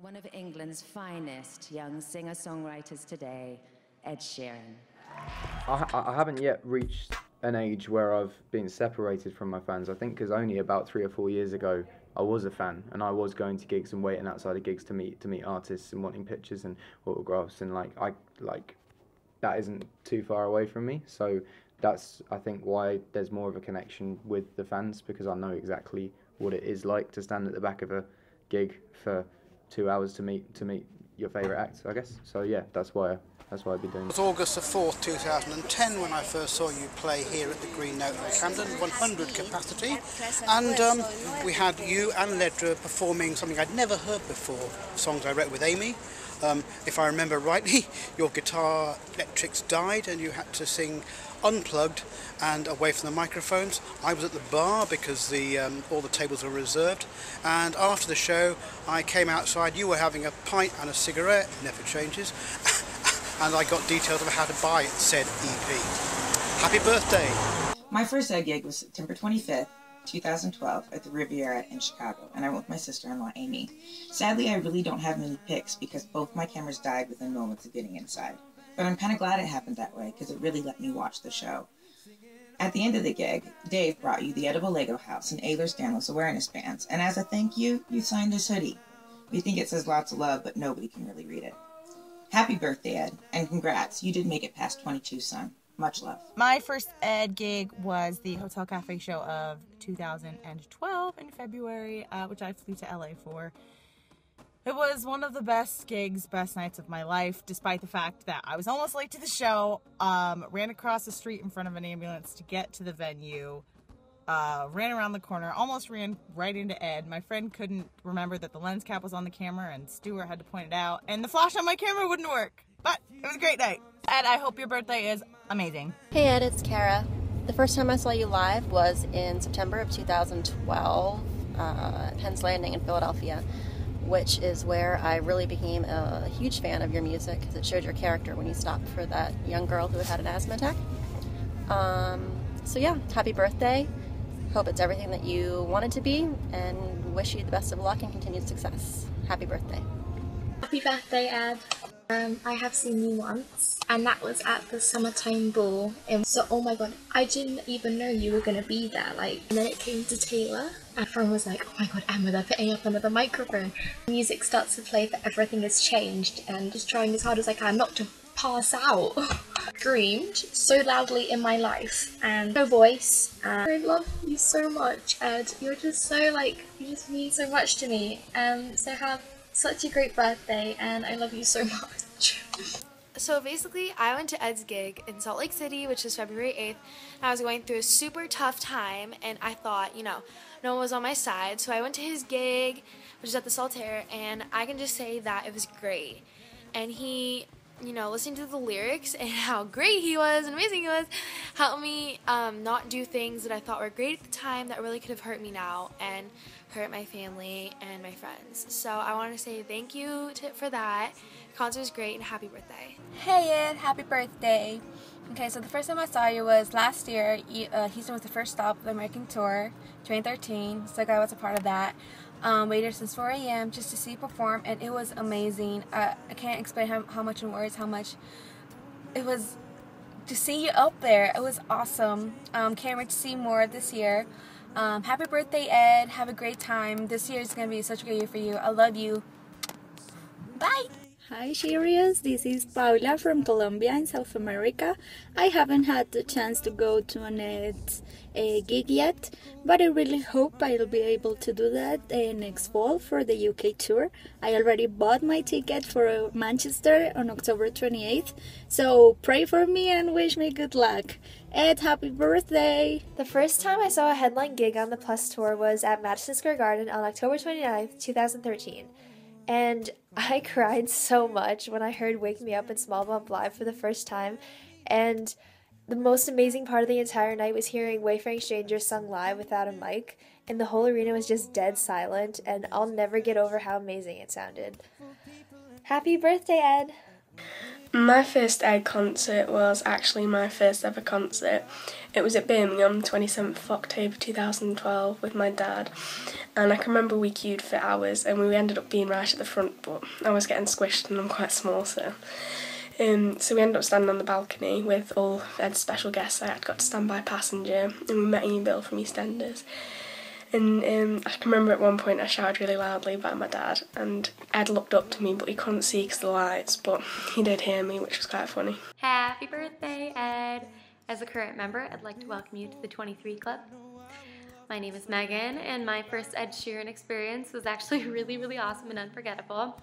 One of England's finest young singer-songwriters today, Ed Sheeran. I haven't yet reached an age where I've been separated from my fans. I think because only about 3 or 4 years ago I was a fan and I was going to gigs and waiting outside of gigs to meet artists and wanting pictures and autographs, and that isn't too far away from me. So that's, I think, why there's more of a connection with the fans, because I know exactly what it is like to stand at the back of a gig for 2 hours to meet your favourite act, I guess. So yeah, that's why I've been doing it. It was August the 4th, 2010 when I first saw you play here at the Green Note in Camden, 100 capacity, and we had you and Ledra performing something I'd never heard before, songs I wrote with Amy. If I remember rightly, your guitar electrics died and you had to sing unplugged and away from the microphones. I was at the bar because all the tables were reserved, and after the show I came outside. You were having a pint and a cigarette, never changes, and I got details of how to buy said EP. Happy birthday! My first Ed gig was September 25th, 2012 at the Riviera in Chicago, and I went with my sister-in-law Amy. Sadly, I really don't have many pics because both my cameras died within moments of getting inside. But I'm kind of glad it happened that way because it really let me watch the show. At the end of the gig, Dave brought you the edible Lego house and Ehlers-Danlos awareness bands, and as a thank you, you signed this hoodie. We think it says lots of love, but nobody can really read it. Happy birthday, Ed, and congrats. You did make it past 22, son. Much love. My first Ed gig was the Hotel Cafe show of 2012 in February, which I flew to LA for. It was one of the best gigs, best nights of my life, despite the fact that I was almost late to the show, ran across the street in front of an ambulance to get to the venue, ran around the corner, almost ran right into Ed. My friend couldn't remember that the lens cap was on the camera and Stuart had to point it out, and the flash on my camera wouldn't work. But it was a great night. Ed, I hope your birthday is amazing. Hey Ed, it's Kara. The first time I saw you live was in September of 2012 at Penn's Landing in Philadelphia, which is where I really became a huge fan of your music because it showed your character when you stopped for that young girl who had an asthma attack. So yeah, happy birthday. Hope it's everything that you want it to be, and wish you the best of luck and continued success. Happy birthday. Happy birthday, Ed. I have seen you once, and that was at the summertime ball. And so, oh my god, I didn't even know you were gonna be there. And then it came to Taylor, and everyone was like, oh my god, Emma, they're putting up another microphone. Music starts to play, but everything has changed, and just trying as hard as I can not to pass out. Screamed so loudly in my life, and no voice. And I love you so much, Ed. You're just so you just mean so much to me. So have such a great birthday, and I love you so much. So basically, I went to Ed's gig in Salt Lake City, which was February 8th, and I was going through a super tough time, and I thought, no one was on my side, so I went to his gig, which is at the Saltaire, and I can just say that it was great. And he, listening to the lyrics and how great he was and amazing he was, helped me not do things that I thought were great at the time that really could have hurt me now and hurt my family and my friends. So I want to say thank you for that. The concert was great, and happy birthday. Hey Ed, happy birthday. Okay, so the first time I saw you was last year. Houston was the first stop of the American Tour, 2013, so I was a part of that. Waited since 4 a.m. just to see you perform, and it was amazing. I can't explain how much in words, how much it was to see you up there. It was awesome. Can't wait to see more this year. Happy birthday, Ed. Have a great time. This year is going to be such a great year for you. I love you. Bye. Hi Cheerios, this is Paula from Colombia in South America. I haven't had the chance to go to an Ed's gig yet, but I really hope I'll be able to do that next fall for the UK tour. I already bought my ticket for Manchester on October 28th, so pray for me and wish me good luck. Ed, happy birthday! The first time I saw a headline gig on the Plus tour was at Madison Square Garden on October 29th, 2013. And I cried so much when I heard Wake Me Up in Small Bump live for the first time. And the most amazing part of the entire night was hearing Wayfaring Strangers sung live without a mic. And the whole arena was just dead silent. And I'll never get over how amazing it sounded. Happy birthday, Ed! My first Ed concert was actually my first ever concert. It was at Birmingham, 27th of October 2012 with my dad, and I can remember we queued for hours and we ended up being right at the front, but I was getting squished and I'm quite small, so we ended up standing on the balcony with all Ed's special guests. I had got to stand by passenger, and we met Ian Bill from EastEnders. And I can remember at one point I shouted really loudly by my dad, and Ed looked up to me, but he couldn't see because of the lights, but he did hear me, which was quite funny. Happy birthday, Ed! As a current member, I'd like to welcome you to the 23 Club. My name is Megan, and my first Ed Sheeran experience was actually really awesome and unforgettable.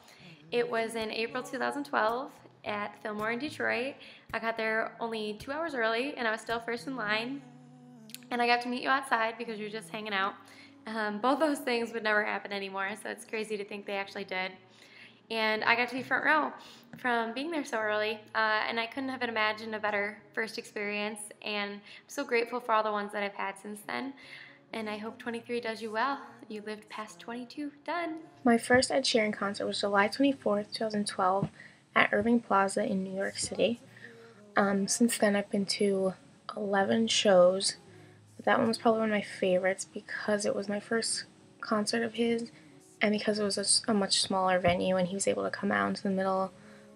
It was in April 2012 at Fillmore in Detroit. I got there only 2 hours early, and I was still first in line. And I got to meet you outside because you were just hanging out. Both those things would never happen anymore, so it's crazy to think they actually did. And I got to be front row from being there so early, and I couldn't have imagined a better first experience, and I'm so grateful for all the ones that I've had since then. And I hope 23 does you well. You lived past 22. Done. My first Ed Sheeran concert was July 24th, 2012 at Irving Plaza in New York City. Since then I've been to 11 shows. That one was probably one of my favorites because it was my first concert of his, and because it was a much smaller venue and he was able to come out into the middle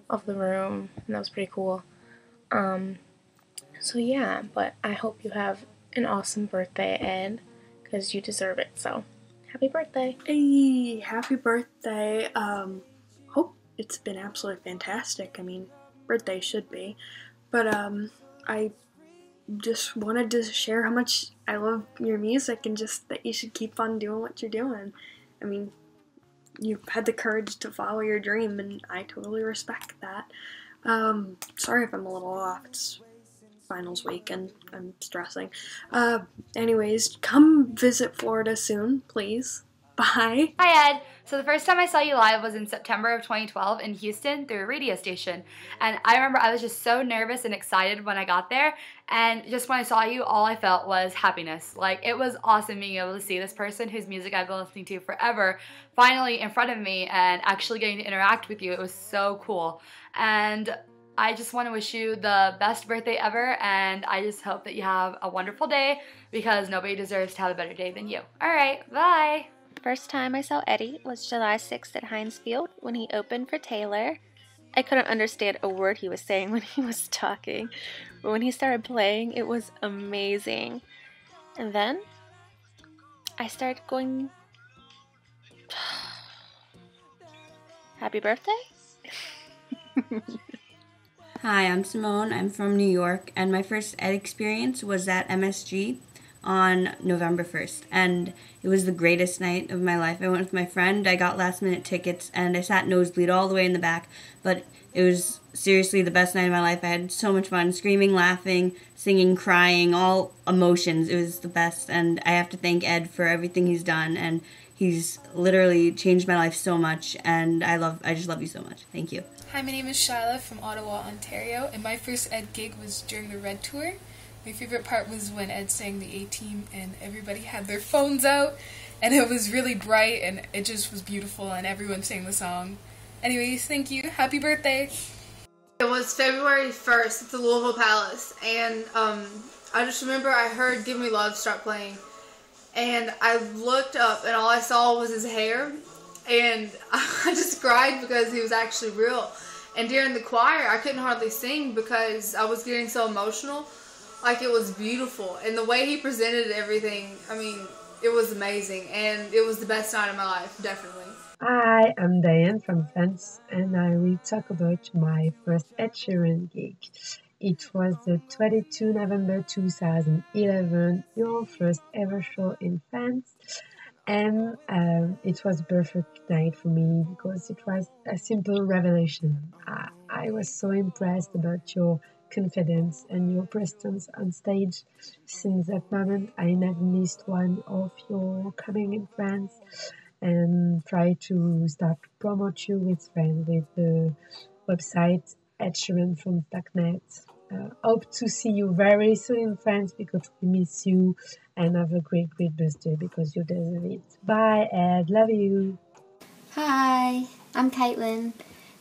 of the room, and that was pretty cool. So yeah, but I hope you have an awesome birthday, Ed, because you deserve it, so happy birthday. Hey, happy birthday. Hope it's been absolutely fantastic. I mean, birthday should be, but I just wanted to share how much I love your music and just that you should keep on doing what you're doing. I mean, you've had the courage to follow your dream, and I totally respect that. Sorry if I'm a little off. It's finals week and I'm stressing. Anyways, come visit Florida soon, please. Bye. Hi, Ed. So the first time I saw you live was in September of 2012 in Houston through a radio station. And I remember I was just so nervous and excited when I got there. And just when I saw you, all I felt was happiness. Like, it was awesome being able to see this person whose music I've been listening to forever finally in front of me and actually getting to interact with you. It was so cool. And I just want to wish you the best birthday ever, and I just hope that you have a wonderful day because nobody deserves to have a better day than you. All right, bye. First time I saw Eddie was July 6th at Heinz Field when he opened for Taylor. I couldn't understand a word he was saying when he was talking, but when he started playing, it was amazing. And then I started going, happy birthday? Hi, I'm Simone. I'm from New York, and my first Ed experience was at MSG on November 1st, and it was the greatest night of my life. I went with my friend, I got last-minute tickets, and I sat nosebleed all the way in the back, but it was seriously the best night of my life. I had so much fun, screaming, laughing, singing, crying, all emotions. It was the best, and I have to thank Ed for everything he's done, and he's literally changed my life so much, and I just love you so much. Thank you. Hi, my name is Shyla from Ottawa, Ontario, and my first Ed gig was during the Red Tour. My favorite part was when Ed sang the A-Team and everybody had their phones out, and it was really bright, and it just was beautiful, and everyone sang the song. Anyways, thank you. Happy birthday. It was February 1st at the Louisville Palace, and I just remember I heard Give Me Love start playing, and I looked up, and all I saw was his hair, and I just cried because he was actually real. And during the choir, I couldn't hardly sing because I was getting so emotional. Like, it was beautiful, and the way he presented everything, I mean, it was amazing, and it was the best night of my life, definitely. Hi, I'm Diane from France, and I will talk about my first Ed Sheeran gig. It was the 22 November 2011, your first ever show in France, and it was a perfect night for me because it was a simple revelation. I was so impressed about your confidence and your presence on stage. Since that moment, I never missed one of your coming in France, and try to start to promote you with friends with the website edsheeranfrance.net. Hope to see you very soon in France because we miss you, and have a great birthday because you deserve it. Bye, Ed. Love you. Hi, I'm Caitlin,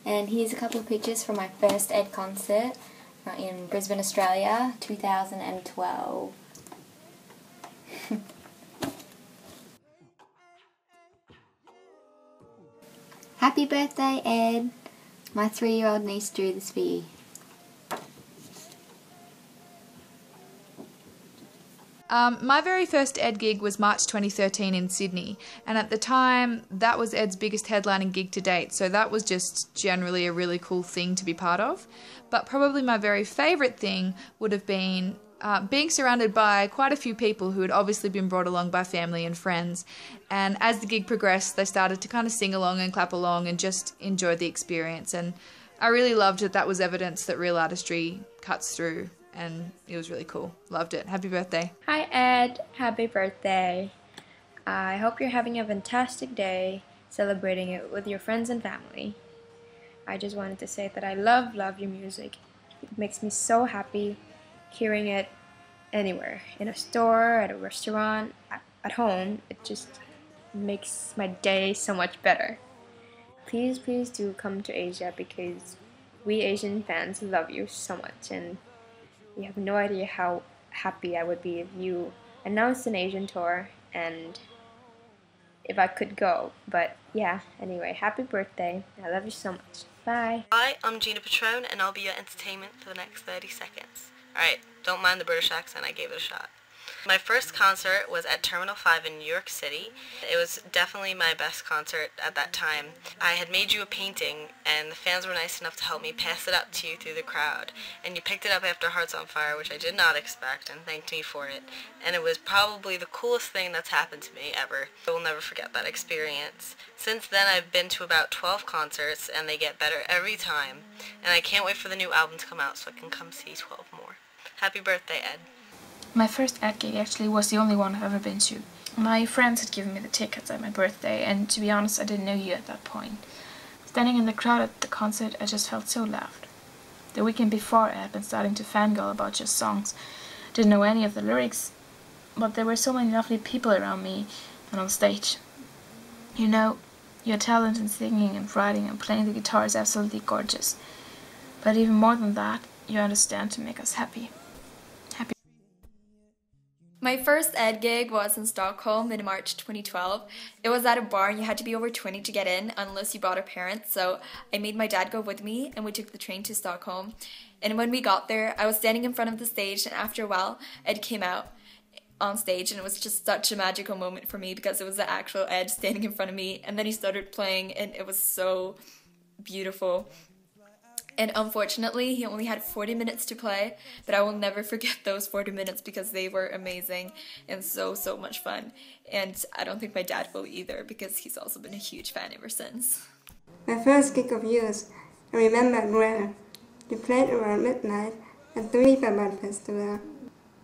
And here's a couple of pictures from my first Ed concert in Brisbane, Australia, 2012. Happy birthday, Ed! My 3-year-old niece drew this for you. My very first Ed gig was March 2013 in Sydney, and at the time that was Ed's biggest headlining gig to date, so that was just generally a really cool thing to be part of. But probably my very favourite thing would have been being surrounded by quite a few people who had obviously been brought along by family and friends, and as the gig progressed they started to kind of sing along and clap along and just enjoy the experience, and I really loved it. That was evidence that real artistry cuts through, and it was really cool. Loved it. Happy birthday. Hi Ed, happy birthday. I hope you're having a fantastic day celebrating it with your friends and family. I just wanted to say that I love your music. It makes me so happy hearing it anywhere, in a store, at a restaurant, at home. It just makes my day so much better. Please do come to Asia because we Asian fans love you so much, and you have no idea how happy I would be if you announced an Asian tour and if I could go. But yeah, anyway, happy birthday. I love you so much. Bye. Hi, I'm Gina Patron and I'll be your entertainment for the next 30 seconds. Alright, don't mind the British accent, I gave it a shot. My first concert was at Terminal 5 in New York City. It was definitely my best concert at that time. I had made you a painting and the fans were nice enough to help me pass it up to you through the crowd. And you picked it up after Hearts on Fire, which I did not expect, and thanked me for it. And it was probably the coolest thing that's happened to me ever. I will never forget that experience. Since then I've been to about 12 concerts and they get better every time. And I can't wait for the new album to come out so I can come see 12 more. Happy birthday, Ed. My first Ed gig actually was the only one I've ever been to. My friends had given me the tickets at my birthday, and to be honest, I didn't know you at that point. Standing in the crowd at the concert, I just felt so loved. The weekend before, I had been starting to fangirl about just songs. Didn't know any of the lyrics, but there were so many lovely people around me and on stage. You know, your talent in singing and writing and playing the guitar is absolutely gorgeous. But even more than that, you understand to make us happy. My first Ed gig was in Stockholm in March 2012. It was at a bar and you had to be over 20 to get in unless you brought a parent, so I made my dad go with me and we took the train to Stockholm. And when we got there, I was standing in front of the stage and after a while, Ed came out on stage and it was just such a magical moment for me because it was the actual Ed standing in front of me and then he started playing and it was so beautiful. And unfortunately, he only had 40 minutes to play, but I will never forget those 40 minutes because they were amazing and so much fun. And I don't think my dad will either because he's also been a huge fan ever since. My first gig of yours, I remember it well. You played around midnight at the Reeperbahn Festival.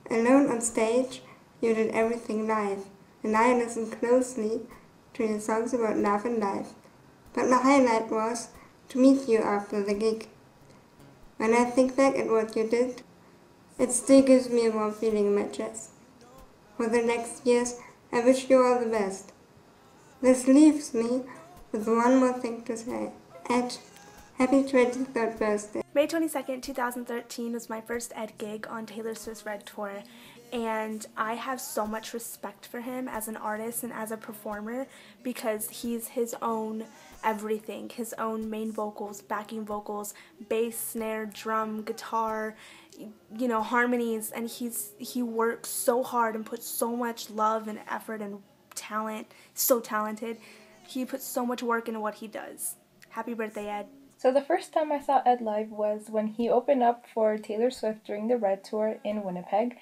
Alone on stage, you did everything live, and I listened closely to your songs about love and life. But my highlight was to meet you after the gig. When I think back at what you did, it still gives me a warm feeling in my chest. For the next years, I wish you all the best. This leaves me with one more thing to say. Ed, happy 23rd birthday. May 22nd, 2013 was my first Ed gig on Taylor Swift's Red Tour, and I have so much respect for him as an artist and as a performer because he's his own everything, his own main vocals, backing vocals, bass, snare, drum, guitar, you know, harmonies, and he works so hard and puts so much love and effort and talent, so talented. He puts so much work into what he does. Happy birthday, Ed. So the first time I saw Ed live was when he opened up for Taylor Swift during the Red Tour in Winnipeg.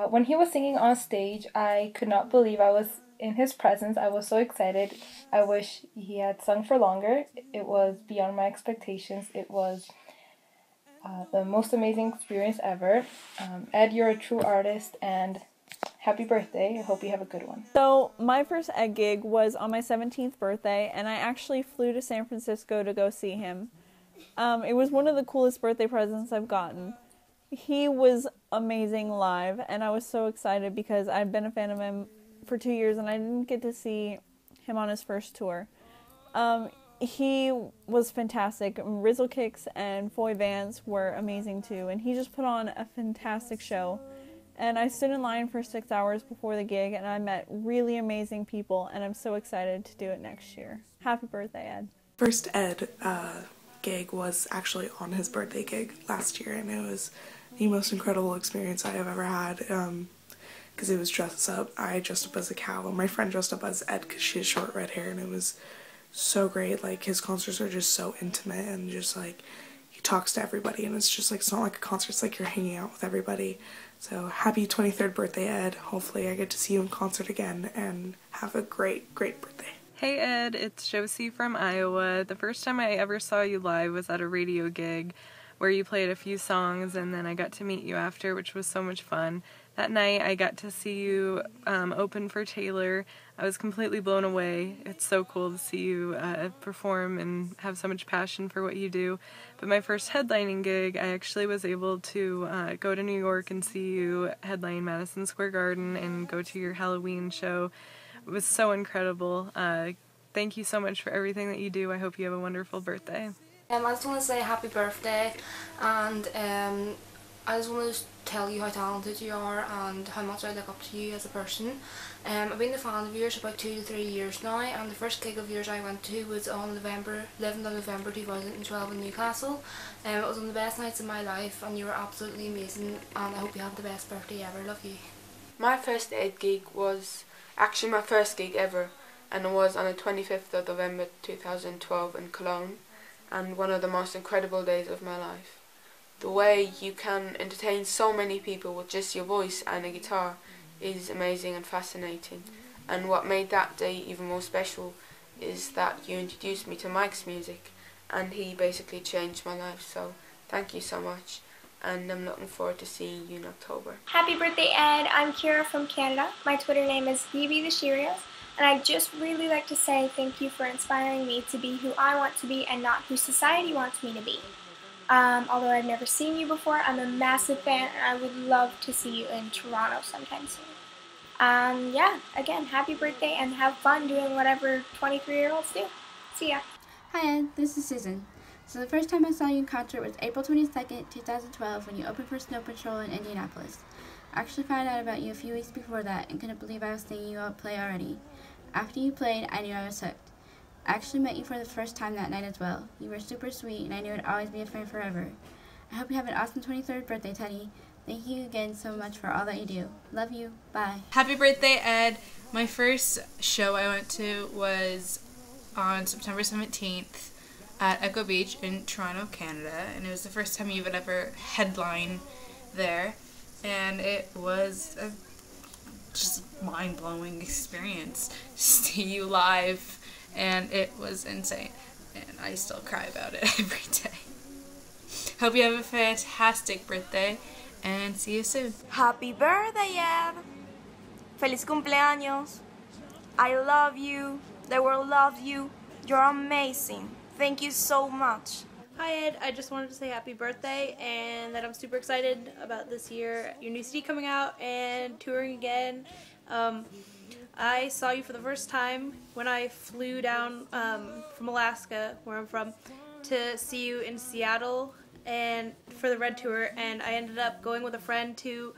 When he was singing on stage, I could not believe I was in his presence. I was so excited. I wish he had sung for longer. It was beyond my expectations. It was the most amazing experience ever. Ed, you're a true artist, and happy birthday. I hope you have a good one. So my first Ed gig was on my 17th birthday, and I actually flew to San Francisco to go see him. It was one of the coolest birthday presents I've gotten. He was amazing live, and I was so excited because I'd been a fan of him for 2 years, and I didn't get to see him on his first tour. he was fantastic. Rizzle Kicks and Foy Vance were amazing too, and he just put on a fantastic show. And I stood in line for 6 hours before the gig, and I met really amazing people, and I'm so excited to do it next year. Happy birthday, Ed. First Ed gig was actually on his birthday gig last year, and it was the most incredible experience I have ever had, because it was dressed up. I dressed up as a cow, and my friend dressed up as Ed because she has short red hair, and it was so great. Like, his concerts are just so intimate, and just like, he talks to everybody, and it's just like, it's not like a concert, it's like you're hanging out with everybody. So happy 23rd birthday, Ed. Hopefully I get to see you in concert again, and have a great, great birthday. Hey Ed, it's Josie from Iowa. The first time I ever saw you live was at a radio gig where you played a few songs, and then I got to meet you after, which was so much fun. That night I got to see you open for Taylor. I was completely blown away. It's so cool to see you perform and have so much passion for what you do. But my first headlining gig, I actually was able to go to New York and see you headline Madison Square Garden and go to your Halloween show. It was so incredible. Thank you so much for everything that you do. I hope you have a wonderful birthday. I just want to say happy birthday, and I just want to tell you how talented you are and how much I look up to you as a person. I've been a fan of yours about 2 to 3 years now, and the first gig of yours I went to was on 11th of November 2012 in Newcastle. It was one of the best nights of my life, and you were absolutely amazing, and I hope you have the best birthday ever. Love you. My first Ed gig was actually my first gig ever, and it was on the 25th of November 2012 in Cologne, and one of the most incredible days of my life. The way you can entertain so many people with just your voice and a guitar is amazing and fascinating, and what made that day even more special is that you introduced me to Mike's music, and he basically changed my life. So thank you so much, and I'm looking forward to seeing you in October. Happy birthday, Ed. I'm Kira from Canada. My Twitter name is Phoebe the Cheerios, and I'd just really like to say thank you for inspiring me to be who I want to be and not who society wants me to be. Although I've never seen you before, I'm a massive fan, and I would love to see you in Toronto sometime soon. Yeah, again, happy birthday, and have fun doing whatever 23-year-olds do. See ya. Hi Ed, this is Susan. So the first time I saw you in concert was April 22nd, 2012 when you opened for Snow Patrol in Indianapolis. I actually found out about you a few weeks before that and couldn't believe I was seeing you out play already. After you played, I knew I was hooked. I actually met you for the first time that night as well. You were super sweet, and I knew I'd always be a friend forever. I hope you have an awesome 23rd birthday, Teddy. Thank you again so much for all that you do. Love you. Bye. Happy birthday, Ed. My first show I went to was on September 17th at Echo Beach in Toronto, Canada, and it was the first time you would ever headline there, and it was a just mind-blowing experience to see you live. And it was insane, and I still cry about it every day. Hope you have a fantastic birthday, and see you soon. Happy birthday, Ed. Feliz cumpleaños. I love you. The world loves you. You're amazing. Thank you so much. Hi Ed, I just wanted to say happy birthday and that I'm super excited about this year, your new CD coming out and touring again. I saw you for the first time when I flew down from Alaska, where I'm from, to see you in Seattle and for the Red Tour, and I ended up going with a friend to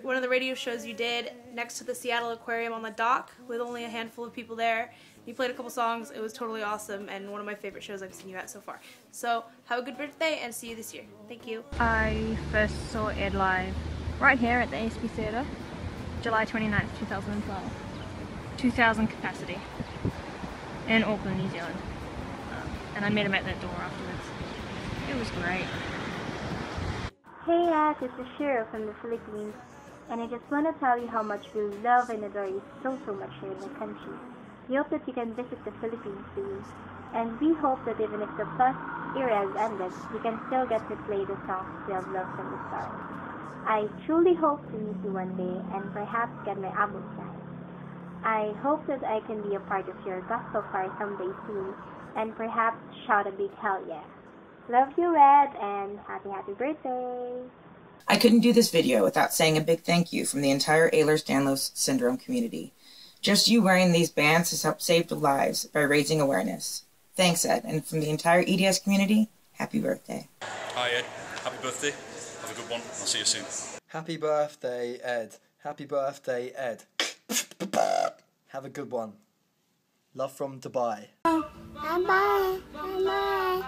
one of the radio shows you did next to the Seattle Aquarium on the dock with only a handful of people there. You played a couple songs. It was totally awesome and one of my favorite shows I've seen you at so far. So have a good birthday and see you this year. Thank you. I first saw Ed live right here at the ASB Theatre, July 29th, 2012. 2,000 capacity in Auckland, New Zealand. And I met him at that door afterwards. It was great. Hey Ed, this is Shiro from the Philippines, and I just want to tell you how much we love and adore you so much here in the country. We hope that you can visit the Philippines soon, and we hope that even if the Plus era has ended, we can still get to play the songs we have loved from the start. I truly hope to meet you one day and perhaps get my album signed. I hope that I can be a part of your gospel choir someday soon, and perhaps shout a big hell yeah. Love you, Ed, and happy birthday! I couldn't do this video without saying a big thank you from the entire Ehlers-Danlos syndrome community. Just you wearing these bands has helped save lives by raising awareness. Thanks, Ed, and from the entire EDS community, happy birthday. Hi, Ed. Happy birthday. Have a good one. I'll see you soon. Happy birthday, Ed. Happy birthday, Ed. Have a good one. Love from Dubai. Bye. Bye.